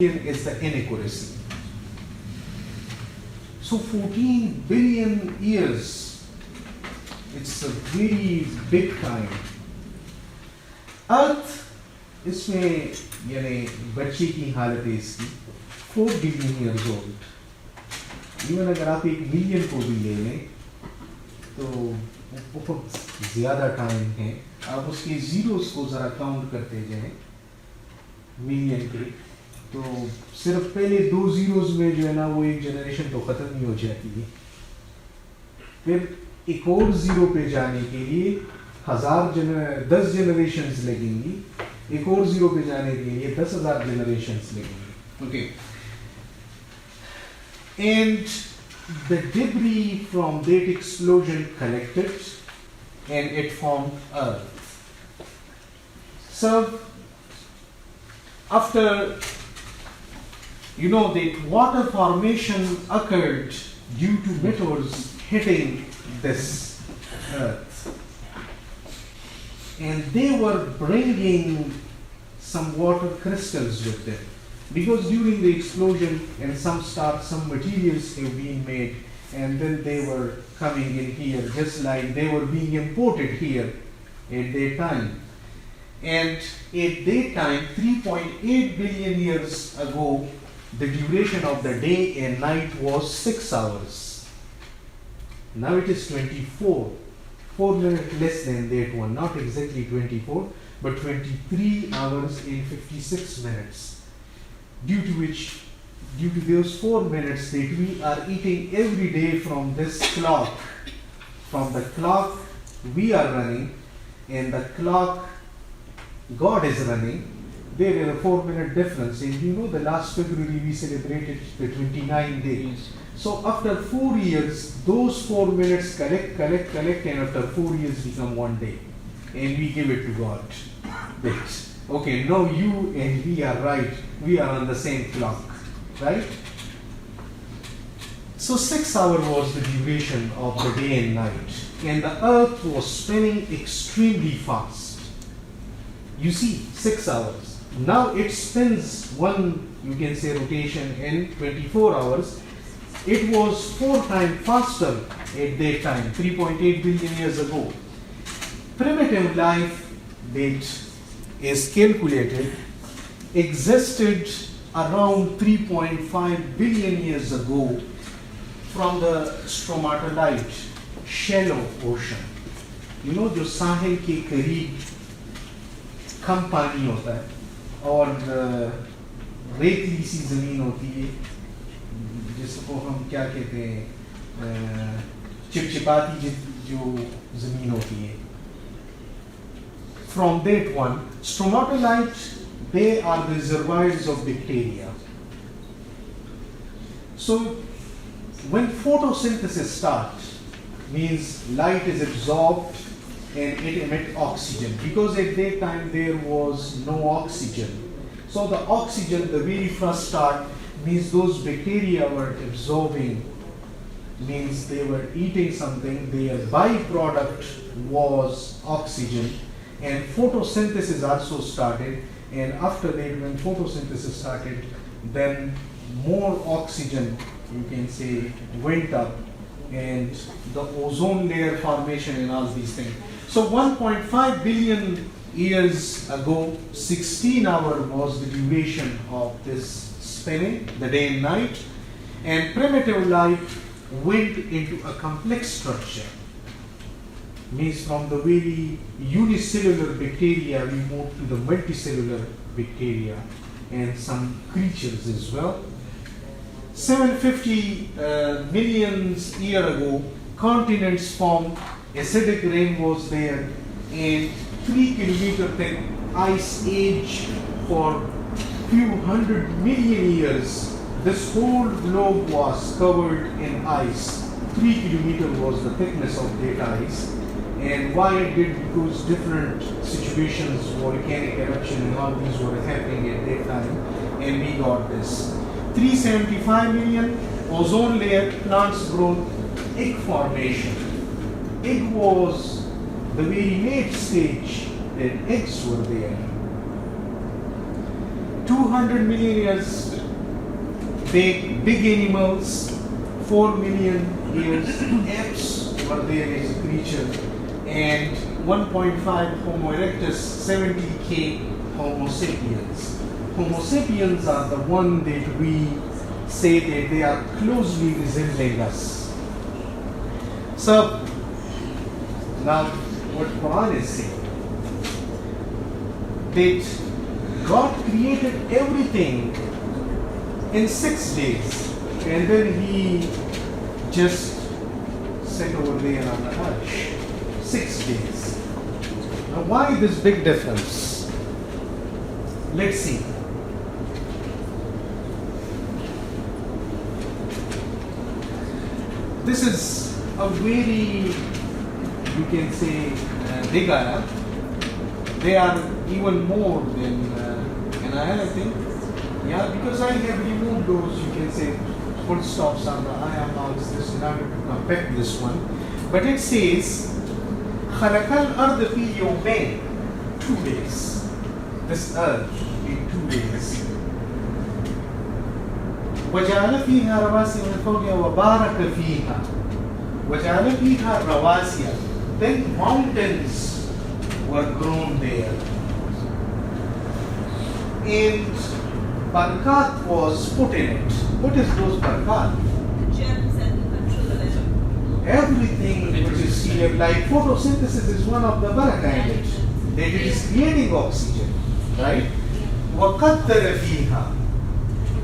is the inaccuracy. So 14 billion years, it's a very big time. Earth इसमें यानी बच्चे की हालत है इसकी 4 billion years old. इवन अगर आप 1 मिलियन को भी ले लें तो बहुत ज़्यादा टाइम है. आप उसके जीरोस को ज़रा काउंट करते जाएं मिलियन के, तो सिर्फ पहले 2 जीरोस में जो है ना वो एक जनरेशन तो ख़त्म ही हो जाती है. फिर एक और जीरो पे जाने के लिए 10 जनरेशंस लगेंगी. एक और जीरो पे जाने के लिए 10,000 जनरेशंस लगेंगी. Okay. And the debris from that explosion collected and it formed Earth. So after that water formation occurred due to meteors hitting this Earth, and they were bringing some water crystals with them, because during the explosion and some materials have been made, and then they were coming in here just like they were being imported here at that time. And at that time, 3.8 billion years ago, the duration of the day and night was 6 hours. Now it is 24. 4 minutes less than that one, not exactly 24, but 23 hours and 56 minutes. Due to those 4 minutes that we are eating every day from this clock, from the clock we are running and the clock God is running, there is a 4-minute difference. And the last February we celebrated the 29 days. So after 4 years, those 4 minutes collect, and after 4 years become 1 day. And we give it to God. Okay, now you and we are right. We are on the same clock, right? So 6 hours was the duration of the day and night. And the earth was spinning extremely fast. You see, 6 hours. Now it spins one, you can say, rotation in 24 hours. It was 4 times faster at that time, 3.8 billion years ago. Primitive life that is calculated existed around 3.5 billion years ago from the stromatolite, shallow ocean. जो साहिल के करीब कम पानी होता है और रेतीली सी ज़मीन होती है, जिसको हम क्या कहते हैं, चिपचिपाती जो ज़मीन होती है. From that one, stromatolite, they are the reservoirs of bacteria. So when photosynthesis starts, means light is absorbed and it emits oxygen, because at that time there was no oxygen. So the oxygen, the very first start, means those bacteria were absorbing, means they were eating something, their byproduct was oxygen, and photosynthesis also started. And after that, when photosynthesis started, then more oxygen, you can say, went up, and the ozone layer formation and all these things. So 1.5 billion years ago, 16 hours was the duration of this spinning, the day and night, and primitive life went into a complex structure. Means from the very unicellular bacteria we moved to the multicellular bacteria and some creatures as well. 750 million years ago, continents formed, acidic rain was there, and 3 kilometer thick ice age for few hundred million years. This whole globe was covered in ice. 3 kilometers was the thickness of that ice. And why it did? Because different situations, volcanic eruption and all these were happening at that time, and we got this. 375 million, ozone layer, plants growth, egg formation. Egg was the very late stage that eggs were there. 200 million years big animals, 4 million years. Apes were there as a creature, and 1.5 Homo erectus, 70K Homo sapiens. Homo sapiens are the one that we say that they are closely resembling us. So now what Quran is saying, that God created everything in 6 days, and then He just sent over there on the Hajj. 6 days. Now why this big difference? Let's see. This is a very, you can say, big ayah. They are even more than an ayah, I think. Yeah, because I have removed those, you can say, full stops on the ayah marks, this in order to compact this one. But it says, خَلَقَ الْأَرْضَ فِي يَوْمَيْنِ, 2 days. This earth in 2 days. وَجَعَلَ فِيهَا رَوَاسِيَ مِنْ فَوْقِهَا وَبَارَكَ فِيهَا وَجَعَلَ فِيهَا رَوَاسِيَ. Then mountains were grown there. And barakat was put in it. What is those barakat? Gems and control. Everything which is here, like photosynthesis is one of the barakat in it. That it is creating oxygen, right? وَقَدَّرَ فِيهَا.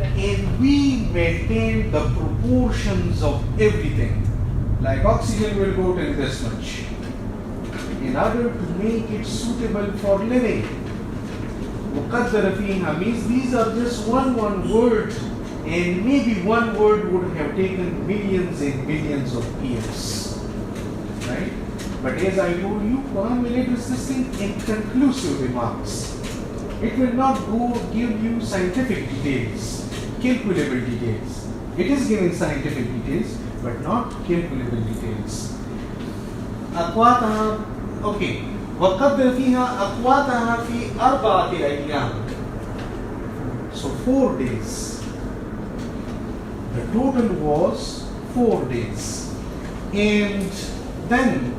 And we maintain the proportions of everything. Like oxygen will go till this much, in order to make it suitable for living. وَقَدَّرَ فِيهَا means these are just one word, and maybe one word would have taken millions and millions of years, right? But as I told you, Quran will address this thing in conclusive remarks. It will not go give you scientific details, calculable details. It is giving scientific details, but not calculable details. أقواتها, okay. وَقَدَّرَ فِيهَا أَقْوَاتَهَا فِي 4 أَيَّامٍ. So 4 days. The total was 4 days. And then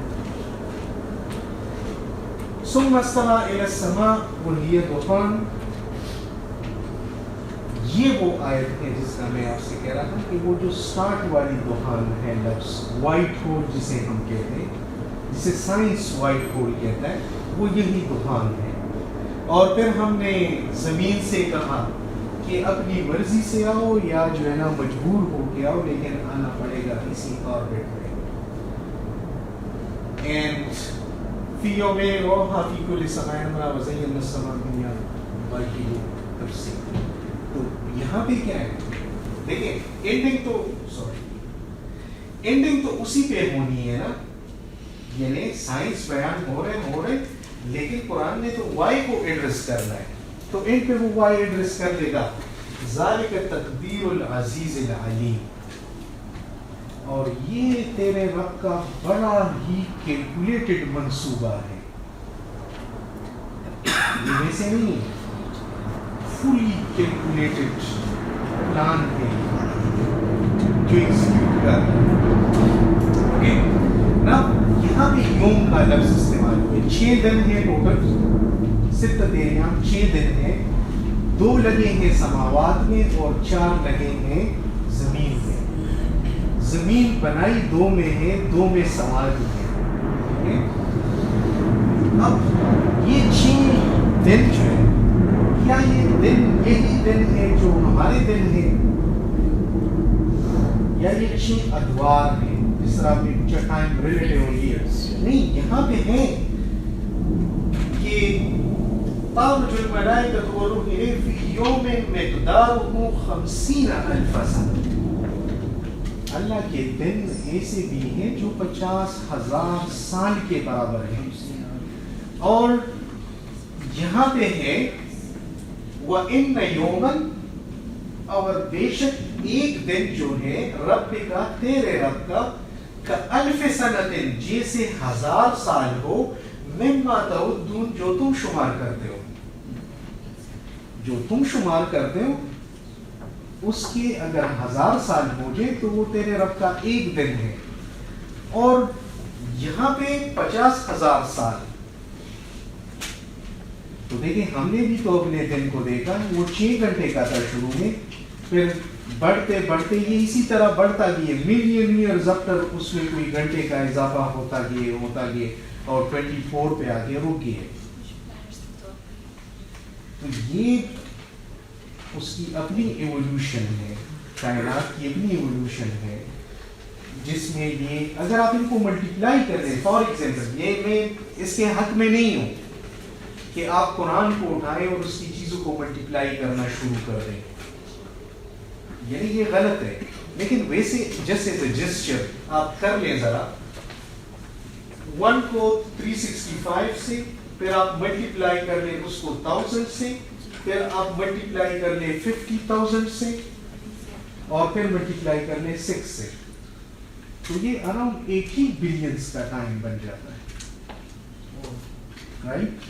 ثُمَّ اسْتَوَى إِلَى السَّمَاءِ وَهِيَ دُخَانٌ. یہ وہ آیت ہے جس کا میں آپ سے کہہ رہا تھا کہ وہ جو سٹارٹ والی دخان ہے لفظ وائٹ ہول جسے ہم کہتے ہیں, جسے سائنس وائٹ ہول کہتا ہے, وہ یہی دخان ہے. اور پھر ہم نے زمین سے کہا کہ اپنی مرضی سے آؤ یا جو ہے نا مجبور ہو کے آؤ, لیکن آنا پڑے گا اسی آربٹ میں. اینڈ فی یوم روحا فی کل سماء امرا وزینا السماء الدنیا باقی تفصیل. تو یہاں پہ کیا ہے دیکھیں, اینڈنگ تو اسی پہ ہونی ہے نا, یعنی سائنس بیان ہو رہے لیکن قرآن نے تو وائی کو ایڈریس کرنا ہے, تو اینڈ پہ وہ وائی ایڈریس کر دے گا. ذالک تقدیر العزیز العلیم. اور یہ تیرے رب کا بڑا ہی کیلکولیٹڈ منصوبہ ہے, یہ ویسے نہیں ہے, فلی کیلکولیٹڈ پلان ہے جو ایگزیکیوٹ کر رہا ہے. نا یہاں پہ یوم کا لفظ استعمال ہوئے. 6 دن ہے ٹوٹل, 7 ایام, 6 دن ہے. 2 لگے ہیں سماوات میں اور 4 لگے ہیں زمین میں. زمین بنائی 2 میں ہے, 2 میں سواری ہے. اب یہ 6 دن جو ہے, کیا یہ دن یہی دن ہے جو ہمارے دن ہے, یا یہ 6 ادوار ہیں جس طرح میں ٹائم ریلیٹیو ہوئی ہے؟ نہیں, یہاں پہ ہے کہ تعرج الملائکۃ والروح الیہ فی یوم مقدارہ 50,000 سنہ. اللہ کے دن ایسے بھی ہیں جو 50,000 سال کے برابر ہیں. اور یہاں پہ ہے وَإِنَّ يَوْمًا, اور بے شک ایک دن جو ہے رب کا, تیرے رب کا, کَأَلْفِ سَنَةٍ, جیسے 1000 سال ہو, مِمَّا تَعُدُّونَ, جو تم شمار کرتے ہو, جو تم شمار کرتے ہو. اس کے اگر 1000 سال ہو جائے تو وہ تیرے رب کا ایک دن ہے. اور یہاں پہ 50,000 سال. تو دیکھیں ہم نے بھی تو اپنے دن کو دیکھا, وہ 6 گھنٹے کا تھا شروع میں, پھر بڑھتے بڑھتے یہ اسی طرح بڑھتا گیا, ملین ایئرز اب تک اس میں کوئی گھنٹے کا اضافہ ہوتا گیا اور 24 پہ آ کے رک گئے. تو یہ اس کی اپنی ایوولوشن ہے, کائنات کی اپنی ایوولوشن ہے, جس میں یہ اگر آپ ان کو ملٹیپلائی کر دیں, فار ایگزامپل یہ میں اس کے حق میں نہیں ہوں کہ آپ قرآن کو اٹھائیں اور اس کی چیزوں کو ملٹیپلائی کرنا شروع کر دیں, یعنی یہ غلط ہے. لیکن ویسے جیسے جسچر آپ کر لیں ذرا, 1 کو 365 سے, پھر آپ ملٹیپلائی کر لیں اس کو 1000 سے, پھر آپ ملٹیپلائی کر لیں 50,000 سے, اور پھر ملٹیپلائی کر لیں 6 سے, تو یہ اراؤنڈ 80 بلینز کا ٹائم بن جاتا ہے, رائٹ,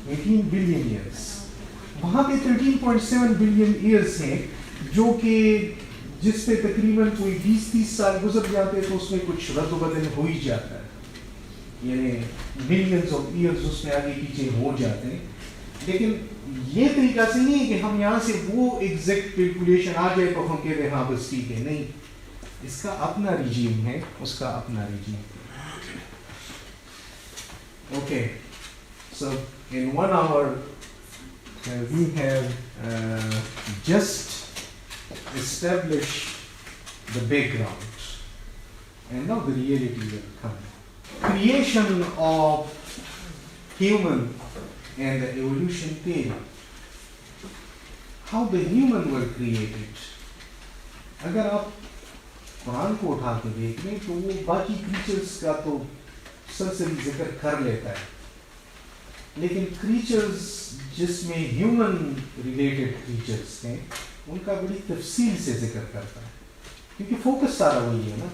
18 بلین ایئرس. وہاں پہ 13.7 بلین ایئرس ہیں جو کہ جس پہ تقریباً کوئی 20-30 سال گزر جاتے تو اس میں کچھ رد و بدل ہو ہی جاتا ہے, یعنی ملینز آف ایئرز اس میں آگے پیچھے ہو جاتے ہیں. لیکن یہ طریقہ سے نہیں ہے کہ ہم یہاں سے وہ ایگزیکٹ کیلکولیشن آ جائے تو ہم کہتے ہیں ہاں بس ٹھیک ہے, نہیں, اس کا اپنا ریجیم ہے, اس کا اپنا regime. Okay, so in 1 hour we have just established the background, and now the reality will come. Creation of human and the evolution theory. How the human were created. اگر آپ قرآن کو اٹھا کے دیکھ لیں تو وہ باقی کریچرز کا تو سرسری ذکر کر لیتا ہے, لیکن کریچرز جس میں ہیومن ریلیٹڈ کریچرز ہیں ان کا بڑی تفصیل سے ذکر کرتا ہے, کیونکہ فوکس سارا وہی ہے نا.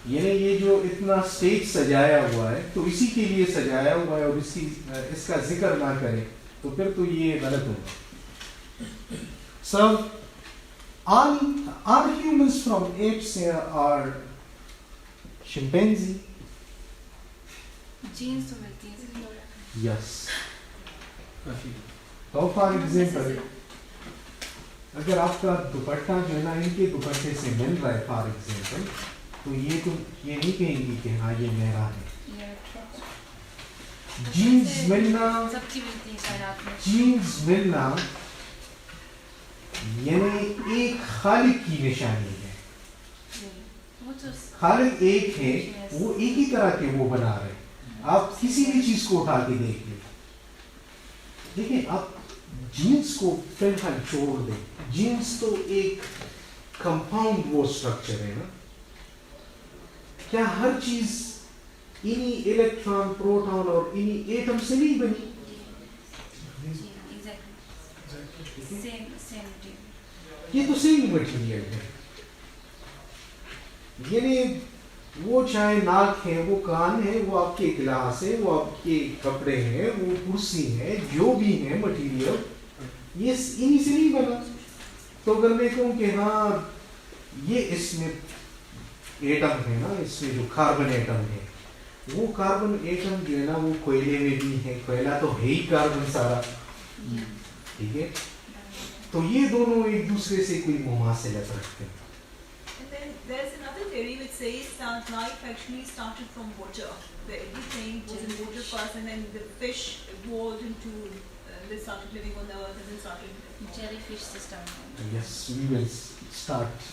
یعنی یہ جو اتنا اسٹیج سجایا ہوا ہے تو اسی کے لیے سجایا ہوا ہے, اور اس کا ذکر نہ کرے تو پھر تو یہ غلط ہوگا. So are humans from apes or chimpanzee? Genes تو ملتی ہیں. Yes. تو فار ایگزامپل اگر آپ کا دوپٹہ جو ہے نا ان کے دوپٹے سے مل رہا ہے فار ایگزامپل, تو یہ نہیں کہیں گی کہ ہاں یہ میرا ہے. جینز ملنا یعنی ایک خالق کی نشانی ہے. خالق ایک ہے, وہ ایک ہی طرح کے وہ بنا رہے ہیں. آپ کسی بھی چیز کو اٹھا کے دیکھ لیں, دیکھیں آپ جینس کو فی الحال چھوڑ دیں, جینس تو ایک کمپاؤنڈ وہ اسٹرکچر ہے نا. کیا ہر چیز انہی الیکٹران, پروٹون اور انہی ایٹم سے نہیں بنی؟ یہ تو سیم مٹیریل ہے. یعنی وہ چاہے ناک ہے, وہ کان ہے, وہ آپ کے گلاس ہے, وہ آپ کے کپڑے ہیں, وہ کرسی ہے, جو بھی ہے مٹیریل یہ انہی سے نہیں بنا. تو اگر میں کہوں کہ ہاں یہ اس میں ایٹم ہے نا, اس میں جو کاربن ایٹم ہے, وہ کاربن ایٹم جو ہے نا وہ کوئلے میں بھی ہے, کوئلہ تو ہے ہی کاربن سارا, ٹھیک ہے. تو یہ دونوں ایک دوسرے سے کوئی مماثلت رکھتے ہیں. There's another theory which says that life actually started from water. Everything was in water first, and then the fish evolved into, they started living on the earth, and then started jellyfish system. Yes, we will start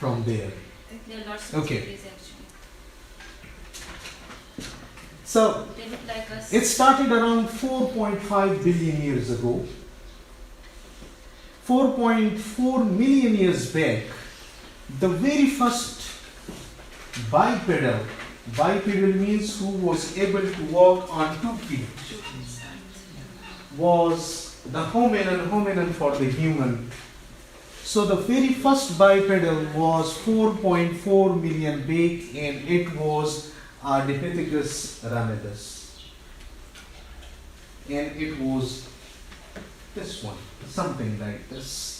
from there. There are lots of theories actually. So they look like us. It started around 4.5 billion years ago. 4.4 million years back, the very first bipedal means who was able to walk on 2 feet, was the hominin for the human. So the very first bipedal was 4.4 million back, and it was Ardipithecus ramidus, and it was this one, something like this.